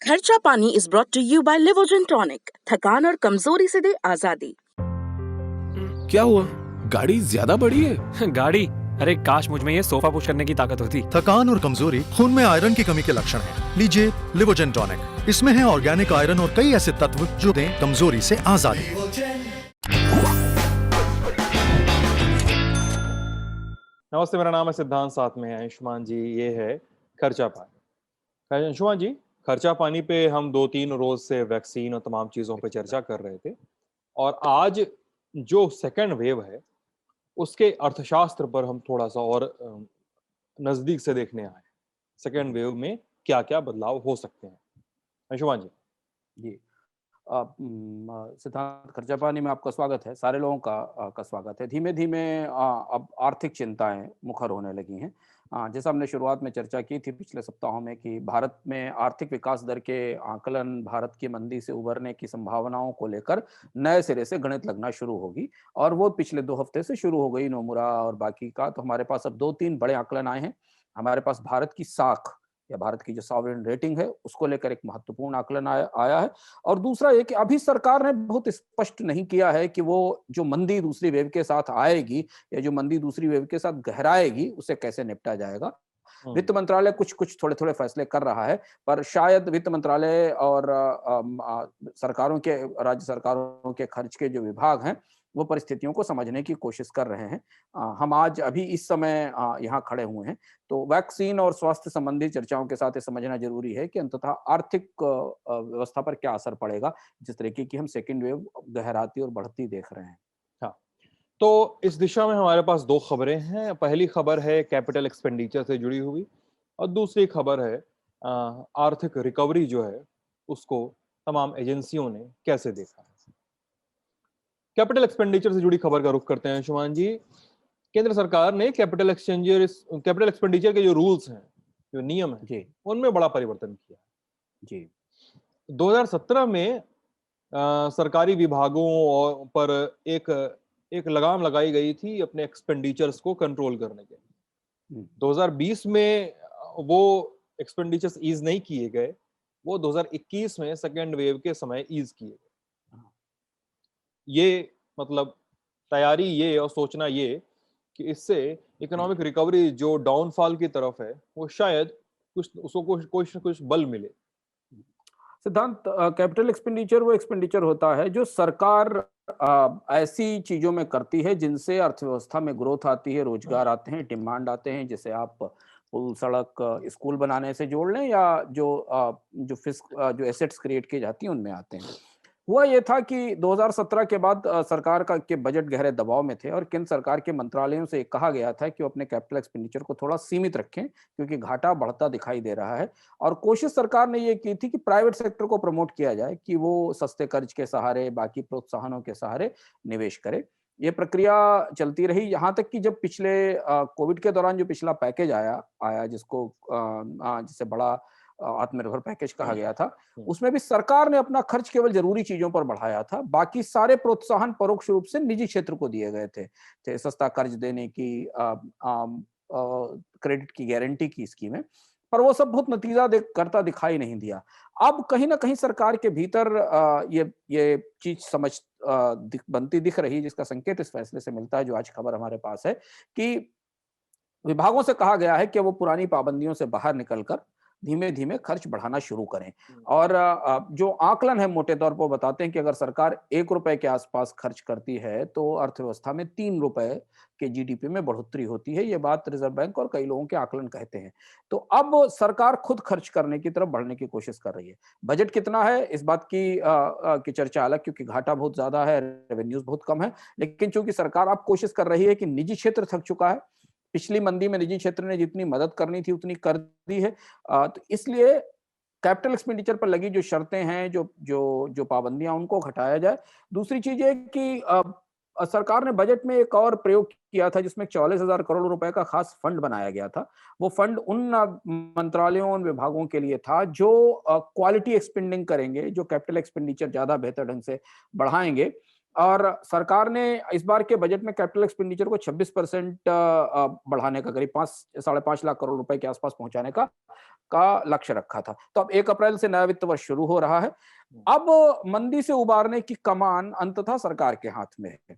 खर्चा पानी is brought to you by Livogen tonic. थकान और कमजोरी से दे आजादी। क्या हुआ? गाड़ी ज्यादा बड़ी है? गाड़ी? अरे काश मुझ में ये सोफा पुश करने की ताकत होती। थकान और कमजोरी खून में आयरन की कमी के लक्षण हैं। लीजिए लिवोजन टॉनिक। इसमें है ऑर्गेनिक आयरन और कई ऐसे तत्व जो दें कमजोरी से आजादी। नमस्ते, मेरा नाम है सिद्धांत, साथ में है अंशुमान जी। ये है खर्चा पानी। अंशुमान जी, खर्चा पानी पे हम 2-3 रोज से वैक्सीन और तमाम चीज़ों पे चर्चा कर रहे थे, और आज जो सेकेंड वेव है उसके अर्थशास्त्र पर हम थोड़ा सा और नज़दीक से देखने आए। सेकेंड वेव में क्या क्या बदलाव हो सकते हैं, अंशुमान जी? जी सिद्धांत, खर्चा पानी में आपका स्वागत है। सारे लोगों का स्वागत है। धीमे धीमे अब आर्थिक चिंताएं मुखर होने लगी हैं। जैसा हमने शुरुआत में चर्चा की थी पिछले सप्ताहों में कि भारत में आर्थिक विकास दर के आकलन, भारत की मंदी से उबरने की संभावनाओं को लेकर नए सिरे से गणित लगना शुरू होगी, और वो पिछले 2 हफ्ते से शुरू हो गई, नोमुरा और बाकी का। तो हमारे पास अब 2-3 बड़े आकलन आए हैं। हमारे पास भारत की साख या भारत की जो सॉवरेन रेटिंग है उसको लेकर एक महत्वपूर्ण आकलन आया है। और दूसरा ये कि अभी सरकार ने बहुत स्पष्ट नहीं किया है कि वो जो मंदी दूसरी वेव के साथ आएगी या जो मंदी दूसरी वेव के साथ गहराएगी उसे कैसे निपटा जाएगा। वित्त मंत्रालय कुछ कुछ थोड़े थोड़े फैसले कर रहा है, पर शायद वित्त मंत्रालय और सरकारों के, राज्य सरकारों के खर्च के जो विभाग हैं वो परिस्थितियों को समझने की कोशिश कर रहे हैं। हम आज अभी इस समय यहाँ खड़े हुए हैं, तो वैक्सीन और स्वास्थ्य संबंधी चर्चाओं के साथ ये समझना जरूरी है कि अंततः आर्थिक व्यवस्था पर क्या असर पड़ेगा, जिस तरीके की हम सेकेंड वेव गहराती और बढ़ती देख रहे हैं। हाँ, तो इस दिशा में हमारे पास 2 खबरें हैं। पहली खबर है कैपिटल एक्सपेंडिचर से जुड़ी हुई, और दूसरी खबर है आर्थिक रिकवरी जो है उसको तमाम एजेंसियों ने कैसे देखा है। कैपिटल एक्सपेंडिचर से जुड़ी खबर का रुख करते हैं अंशुमान जी। केंद्र सरकार ने कैपिटल एक्सपेंडिचर के जो रूल्स हैं, जो नियम है, उनमें बड़ा परिवर्तन किया जी। 2017 में सरकारी विभागों पर एक लगाम लगाई गई थी अपने एक्सपेंडिचर्स को कंट्रोल करने के। 2020 में वो एक्सपेंडिचर्स ईज नहीं किए गए, वो 2021 में सेकेंड वेव के समय ईज किए गए। ये मतलब तैयारी ये और सोचना ये कि इससे इकोनॉमिक रिकवरी जो डाउनफॉल की तरफ है वो शायद उसको कुछ न कुछ बल मिले। सिद्धांत, कैपिटल एक्सपेंडिचर वो एक्सपेंडिचर होता है जो सरकार ऐसी चीजों में करती है जिनसे अर्थव्यवस्था में ग्रोथ आती है, रोजगार आते हैं, डिमांड आते हैं। जैसे आप पुल, सड़क, स्कूल बनाने से जोड़ लें, या जो एसेट्स क्रिएट की जाती हैं उनमें आते हैं। हुआ ये था कि 2017 के बाद सरकार के बजट गहरे दबाव में थे, और केंद्र सरकार के मंत्रालयों से कहा गया था कि वो अपने कैपिटल एक्सपेंडिचर को थोड़ा सीमित रखें, क्योंकि घाटा बढ़ता दिखाई दे रहा है। और कोशिश सरकार ने ये की थी कि प्राइवेट सेक्टर को प्रमोट किया जाए, कि वो सस्ते कर्ज के सहारे, बाकी प्रोत्साहनों के सहारे निवेश करे। ये प्रक्रिया चलती रही, यहाँ तक कि जब पिछले कोविड के दौरान जो पिछला पैकेज आया जिसे बड़ा आत्मनिर्भर पैकेज कहा गया था, उसमें भी सरकार ने अपना खर्च केवल जरूरी चीजों पर बढ़ाया था। बाकी सारे प्रोत्साहन परोक्ष रूप से निजी क्षेत्र को दिए गए थे सस्ता कर्ज देने की, क्रेडिट की गारंटी की स्कीमें, पर वो सब बहुत नतीजा करता दिखाई नहीं दिया। अब कहीं ना कहीं सरकार के भीतर ये चीज बनती दिख रही, जिसका संकेत इस फैसले से मिलता है जो आज खबर हमारे पास है, कि विभागों से कहा गया है कि वो पुरानी पाबंदियों से बाहर निकलकर धीमे धीमे खर्च बढ़ाना शुरू करें। और जो आकलन है मोटे तौर पर बताते हैं कि अगर सरकार 1 रुपए के आसपास खर्च करती है तो अर्थव्यवस्था में 3 रुपए के जीडीपी में बढ़ोतरी होती है। ये बात रिजर्व बैंक और कई लोगों के आकलन कहते हैं। तो अब सरकार खुद खर्च करने की तरफ बढ़ने की कोशिश कर रही है। बजट कितना है इस बात की चर्चा अलग, क्योंकि घाटा बहुत ज्यादा है, रेवेन्यूज बहुत कम है। लेकिन चूंकि सरकार अब कोशिश कर रही है कि निजी क्षेत्र थक चुका है, पिछली मंदी में निजी क्षेत्र ने जितनी मदद करनी थी उतनी कर दी है, तो इसलिए कैपिटल एक्सपेंडिचर पर लगी जो शर्तें हैं, जो पाबंदियां, उनको घटाया जाए। दूसरी चीज है कि सरकार ने बजट में एक और प्रयोग किया था, जिसमें 44,000 करोड़ रुपए का खास फंड बनाया गया था। वो फंड उन मंत्रालयों, उन विभागों के लिए था जो क्वालिटी एक्सपेंडिंग करेंगे, जो कैपिटल एक्सपेंडिचर ज्यादा बेहतर ढंग से बढ़ाएंगे। और सरकार ने इस बार के बजट में कैपिटल एक्सपेंडिचर को 26% बढ़ाने का, करीब 5-5.5 लाख करोड़ रुपए के आसपास पहुंचाने का लक्ष्य रखा था। तो अब 1 अप्रैल से नया वित्त वर्ष शुरू हो रहा है। अब मंदी से उबारने की कमान अंततः सरकार के हाथ में है।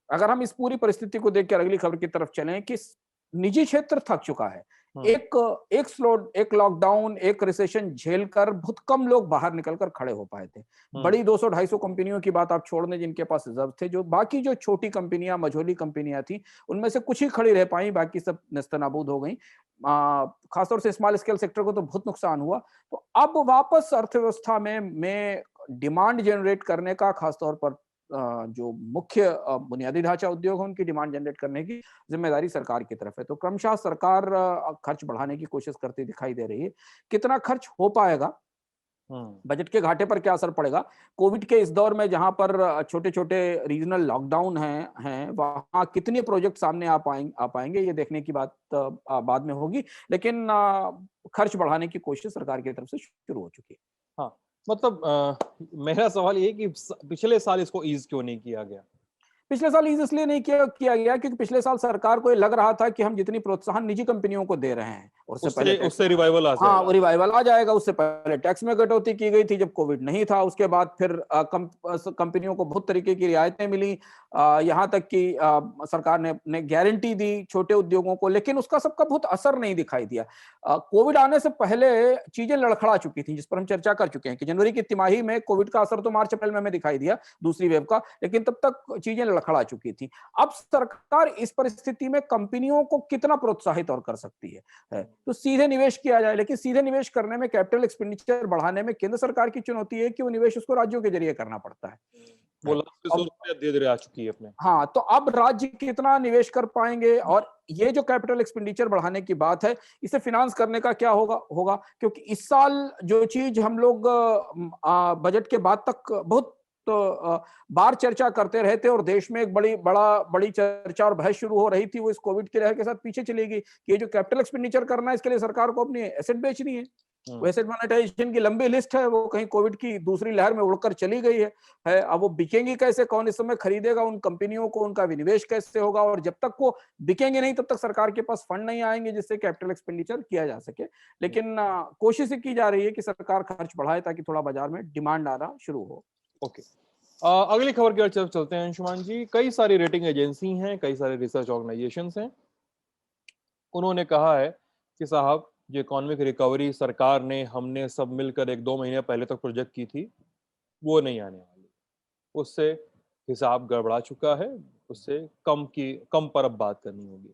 अगर हम इस पूरी परिस्थिति को देखकर अगली खबर की तरफ चलें कि निजी क्षेत्र थक चुका है। एक लॉकडाउन, एक रिसेशन झेलकर बहुत कम लोग बाहर निकलकर खड़े हो पाए थे। बड़ी 200-250 कंपनियों की बात आप छोड़ दें जिनके पास रिजर्व थे, जो बाकी जो छोटी कंपनियां, मझोली कंपनियां थी, उनमें से कुछ ही खड़ी रह पाई, बाकी सब नेस्तनाबूद हो गई। खासतौर से स्मॉल स्केल सेक्टर को तो बहुत नुकसान हुआ। तो अब वापस अर्थव्यवस्था में डिमांड जनरेट करने का, खासतौर पर जो मुख्य बुनियादी ढांचा उद्योग है उनकी डिमांड जनरेट करने की जिम्मेदारी सरकार की तरफ है। तो क्रमशः सरकार खर्च बढ़ाने की कोशिश करती दिखाई दे रही है। कितना खर्च हो पाएगा, बजट के घाटे पर क्या असर पड़ेगा, कोविड के इस दौर में जहां पर छोटे छोटे रीजनल लॉकडाउन हैं वहां कितने प्रोजेक्ट सामने आ पाएंगे ये देखने की बात बाद में होगी। लेकिन खर्च बढ़ाने की कोशिश सरकार की तरफ से शुरू हो चुकी है। हाँ, मतलब मेरा सवाल ये कि पिछले साल इसको ईज क्यों नहीं किया गया? पिछले साल ईज इसलिए नहीं किया गया क्योंकि पिछले साल सरकार को ये लग रहा था कि हम जितनी प्रोत्साहन निजी कंपनियों को दे रहे हैं उससे रिवाइवल आ जाएगा। हाँ, रिवाइवल आ जाएगा। उससे पहले टैक्स में कटौती की गई थी जब कोविड नहीं था। उसके बाद फिर कंपनियों को बहुत तरीके की रियायतें मिली, यहाँ तक कि सरकार ने गारंटी दी छोटे उद्योगों को, लेकिन उसका सबका बहुत असर नहीं दिखाई दिया। कोविड आने से पहले चीजें लड़खड़ा चुकी थी, जिस पर हम चर्चा कर चुके हैं कि जनवरी की तिमाही में कोविड का असर तो मार्च अप्रैल में हमें दिखाई दिया दूसरी वेव का, लेकिन तब तक चीजें लड़खड़ा चुकी थी। अब सरकार इस परिस्थिति में कंपनियों को कितना प्रोत्साहित और कर सकती है तो सीधे निवेश किया जाए। लेकिन सीधे निवेश करने में, कैपिटल एक्सपेंडिचर बढ़ाने में केंद्र सरकार की चुनौती है कि वो निवेश उसको राज्यों के जरिए करना पड़ता है। वो धीरे-धीरे आ चुकी है अपने। हाँ, तो अब राज्य कितना निवेश कर पाएंगे, और ये जो कैपिटल एक्सपेंडिचर बढ़ाने की बात है इसे फिनांस करने का क्या होगा क्योंकि इस साल जो चीज हम लोग बजट के बाद तक बहुत बार चर्चा करते रहे थे और देश में एक बड़ी चर्चा और बहस शुरू हो रही थी, वो इस कोविड के लहर के साथ पीछे चली गई कि ये जो कैपिटल एक्सपेंडिचर करना है इसके लिए सरकार को अपनी एसेट बेचनी है। एसेट मोनेटाइजेशन की लंबी लिस्ट है, वो कहीं कोविड की दूसरी लहर में उड़कर चली गई है। अब वो बिकेंगी कैसे, कौन इस समय खरीदेगा उन कंपनियों को, उनका विनिवेश कैसे होगा, और जब तक वो बिकेंगे नहीं तब तक सरकार के पास फंड नहीं आएंगे जिससे कैपिटल एक्सपेंडिचर किया जा सके। लेकिन कोशिश की जा रही है कि सरकार खर्च बढ़ाए ताकि थोड़ा बाजार में डिमांड आना शुरू हो। ओके, अगली खबर की ओर चलते हैं अंशुमान जी। कई सारी रेटिंग एजेंसी हैं, कई सारे रिसर्च ऑर्गेनाइजेशंस हैं, उन्होंने कहा है कि साहब जो इकोनॉमिक रिकवरी सरकार ने, हमने सब मिलकर 1-2 महीने पहले तक प्रोजेक्ट की थी वो नहीं आने वाली, उससे हिसाब गड़बड़ा चुका है, उससे कम पर अब बात करनी होगी।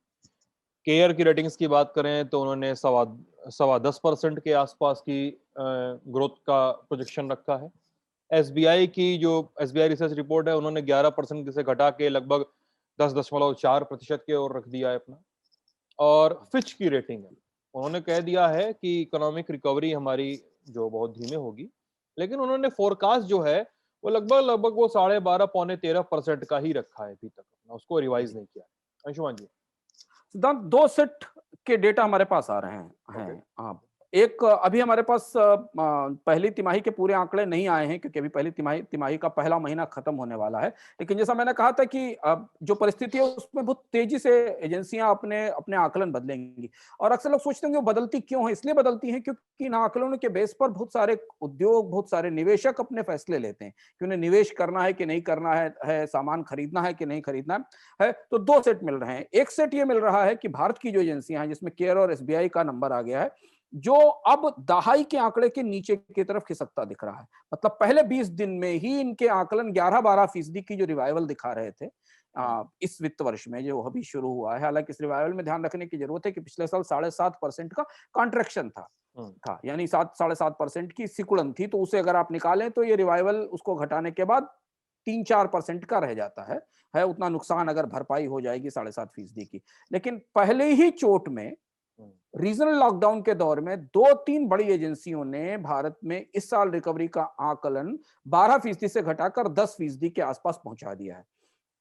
केयर की रेटिंग्स की बात करें तो उन्होंने 10% के आसपास की ग्रोथ का प्रोजेक्शन रखा है। एसबीआई की जो एसबीआई रिसर्च रिपोर्ट है उन्होंने 11% से घटा के लगभग 10.4% की ओर रख दिया है अपना। और फिच की रेटिंग है, उन्होंने कह दिया है कि इकोनॉमिक रिकवरी हमारी जो बहुत धीमे होगी, लेकिन उन्होंने फोरकास्ट जो है वो लगभग वो 12.5-13% का ही रखा है अभी तक, उसको रिवाइज नहीं किया। अंशुमान जी, सिद्धांत, 2 सेट के डेटा हमारे पास आ रहे हैं। एक अभी हमारे पास पहली तिमाही के पूरे आंकड़े नहीं आए हैं क्योंकि अभी पहली तिमाही का पहला महीना खत्म होने वाला है। लेकिन जैसा मैंने कहा था कि जो परिस्थिति है उसमें बहुत तेजी से एजेंसियां अपने आकलन बदलेंगी, और अक्सर लोग सोचते हैं कि वो बदलती क्यों है। इसलिए बदलती हैं क्योंकि इन आकलनों के बेस पर बहुत सारे उद्योग, बहुत सारे निवेशक अपने फैसले लेते हैं कि उन्हें निवेश करना है कि नहीं करना है, सामान खरीदना है कि नहीं खरीदना है। तो 2 सेट मिल रहे हैं। एक सेट ये मिल रहा है कि भारत की जो एजेंसियां हैं जिसमें केयर और एसबीआई का नंबर आ गया है, जो अब दहाई के आंकड़े के नीचे की तरफ खिसकता दिख रहा है। मतलब पहले 20 दिन में ही इनके आकलन 11-12% की जो रिवाइवल दिखा रहे थे इस वित्त वर्ष में जो अभी शुरू हुआ है। हालांकि इस रिवाइवल में ध्यान रखने की जरूरत है कि पिछले साल 7.5% का कॉन्ट्रैक्शन था, यानी 7-7.5% की सिकुड़न थी। तो उसे अगर आप निकालें तो ये रिवाइवल उसको घटाने के बाद 3-4% का रह जाता है। उतना नुकसान अगर भरपाई हो जाएगी 7.5% की। लेकिन पहले ही चोट में रीजनल लॉकडाउन के दौर में 2-3 बड़ी एजेंसियों ने भारत में इस साल रिकवरी का आकलन 12% से घटाकर 10% के आसपास पहुंचा दिया है।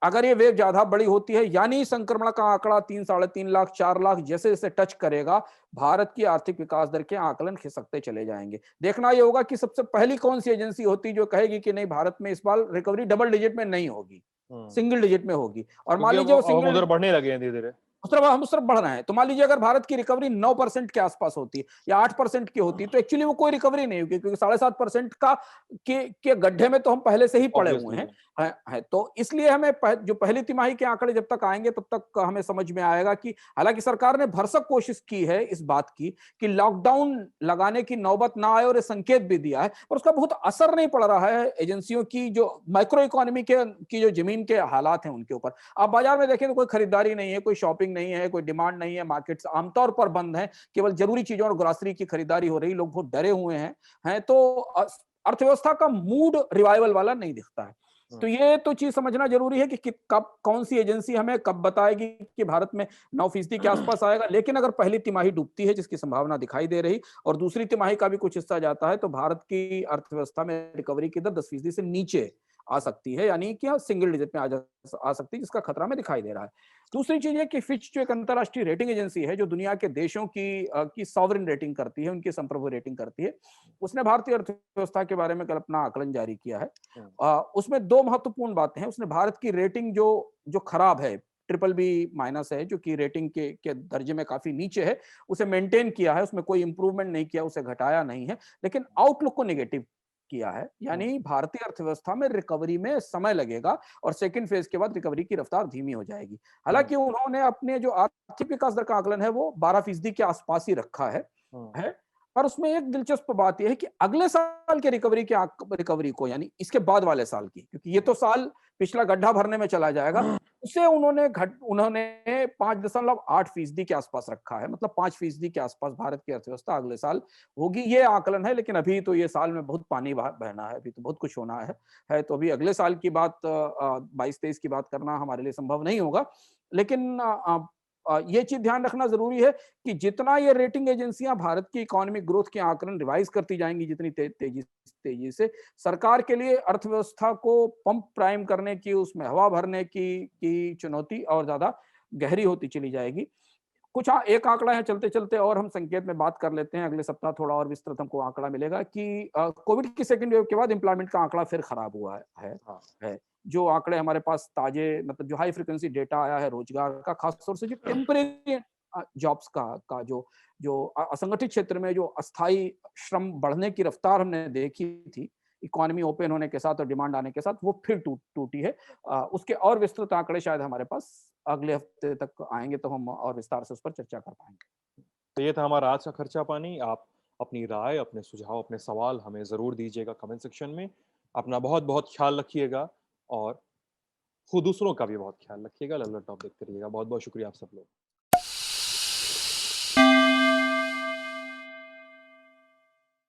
अगर ये वेव ज्यादा बड़ी होती है, यानी संक्रमण का आंकड़ा 3-3.5 लाख, 4 लाख जैसे जैसे टच करेगा, भारत की आर्थिक विकास दर के आकलन खिसकते चले जाएंगे। देखना यह होगा कि सबसे पहली कौन सी एजेंसी होती जो कहेगी कि नहीं, भारत में इस बार रिकवरी डबल डिजिट में नहीं होगी। सिंगल डिजिट में होगी। और मान क्योंकि लीजिए वो अब हम सिंगल उधर बढ़ने लगे हैं धीरे-धीरे। हम उस तरफ बढ़ रहे हैं। तो मान लीजिए अगर भारत की रिकवरी 9% के आसपास होती या 8% की होती तो एक्चुअली वो कोई रिकवरी नहीं होगी, क्योंकि 7.5% का के गड्ढे में तो हम पहले से ही पड़े हुए हैं। ऑब्वियसली। है तो इसलिए हमें जो पहली तिमाही के आंकड़े जब तक आएंगे तब तक हमें समझ में आएगा कि हालांकि सरकार ने भरसक कोशिश की है इस बात की कि लॉकडाउन लगाने की नौबत ना आए, और ये संकेत भी दिया है, पर उसका बहुत असर नहीं पड़ रहा है एजेंसियों की जो माइक्रो इकोनॉमी की जो जमीन के हालात हैं उनके ऊपर। आप बाजार में देखें तो कोई खरीदारी नहीं है, कोई शॉपिंग नहीं है, कोई डिमांड नहीं है, मार्केट्स आमतौर पर बंद हैं, केवल जरूरी चीजों और ग्रोसरी की खरीदारी हो रही, लोग बहुत डरे हुए हैं तो अर्थव्यवस्था का मूड रिवाइवल वाला नहीं दिखता है। तो ये तो चीज समझना जरूरी है कि कब कौन सी एजेंसी हमें कब बताएगी कि भारत में 9% के आसपास आएगा। लेकिन अगर पहली तिमाही डूबती है, जिसकी संभावना दिखाई दे रही, और दूसरी तिमाही का भी कुछ हिस्सा जाता है, तो भारत की अर्थव्यवस्था में रिकवरी की दर 10% से नीचे आ सकती है, यानी कि सिंगल डिजिट में आ सकती है, जिसका खतरा में दिखाई दे रहा है। दूसरी चीज है कि फिच जो एक अंतरराष्ट्रीय रेटिंग एजेंसी है जो दुनिया के देशों की सॉवरेन रेटिंग करती है, उनकी संप्रभु रेटिंग करती है, उसने भारतीय अर्थव्यवस्था के बारे में कल अपना आकलन जारी किया है। उसमें दो महत्वपूर्ण बातें हैं। उसने भारत की रेटिंग जो खराब है, BBB- है, जो कि रेटिंग के दर्जे में काफी नीचे है, उसे मेंटेन किया है, उसमें कोई इंप्रूवमेंट नहीं किया, उसे घटाया नहीं है, लेकिन आउटलुक को नेगेटिव किया है, यानी भारतीय अर्थव्यवस्था में रिकवरी में समय लगेगा और सेकंड फेज के बाद रिकवरी की रफ्तार धीमी हो जाएगी। हालांकि उन्होंने अपने जो आर्थिक विकास दर का आकलन है वो 12% के आसपास ही रखा है। पर उसमें एक दिलचस्प बात यह है कि अगले साल के रिकवरी को, यानी इसके बाद वाले साल की, क्योंकि ये तो साल पिछला गड्ढा भरने में चला जाएगा, उसे उन्होंने 5.8% के आसपास रखा है। मतलब 5% के आसपास भारत की अर्थव्यवस्था अगले साल होगी, ये आकलन है। लेकिन अभी तो ये साल में बहुत पानी बहना है, अभी तो बहुत कुछ होना है। तो अभी अगले साल की बात 22-23 की बात करना हमारे लिए संभव नहीं होगा। लेकिन ये चीज ध्यान रखना जरूरी है कि जितना ये रेटिंग एजेंसियां भारत की इकोनॉमिक ग्रोथ के आंकड़े रिवाइज करती जाएंगी, जितनी तेजी से, सरकार के लिए अर्थव्यवस्था को पंप प्राइम करने की, उसमें हवा भरने की चुनौती और ज्यादा गहरी होती चली जाएगी। एक आंकड़ा है, चलते चलते और हम संकेत में बात कर लेते हैं। अगले सप्ताह थोड़ा और विस्तृत हमको आंकड़ा मिलेगा कि कोविड की सेकेंड वेव के बाद एम्प्लॉयमेंट का आंकड़ा फिर खराब हुआ है। जो आंकड़े हमारे पास ताजे, मतलब जो हाई फ्रिक्वेंसी डेटा आया है रोजगार का, खासतौर से जो टेम्परेरी जॉब्स का जो असंगठित क्षेत्र में जो अस्थाई श्रम बढ़ने की रफ्तार हमने देखी थी इकोनॉमी ओपन होने के साथ और डिमांड आने के साथ, वो फिर टूटी है। उसके और विस्तृत आंकड़े शायद हमारे पास अगले हफ्ते तक आएंगे, तो हम और विस्तार से उस पर चर्चा कर पाएंगे। तो ये था हमारा आज का खर्चा पानी। आप अपनी राय, अपने सुझाव, अपने सवाल हमें ज़रूर दीजिएगा कमेंट सेक्शन में। अपना बहुत-बहुत ख्याल रखिएगा और खुद दूसरों का भी बहुत ख्याल रखिएगा। लल्ला टॉप देखते रहिएगा। बहुत-बहुत शुक्रिया आप सब लोग।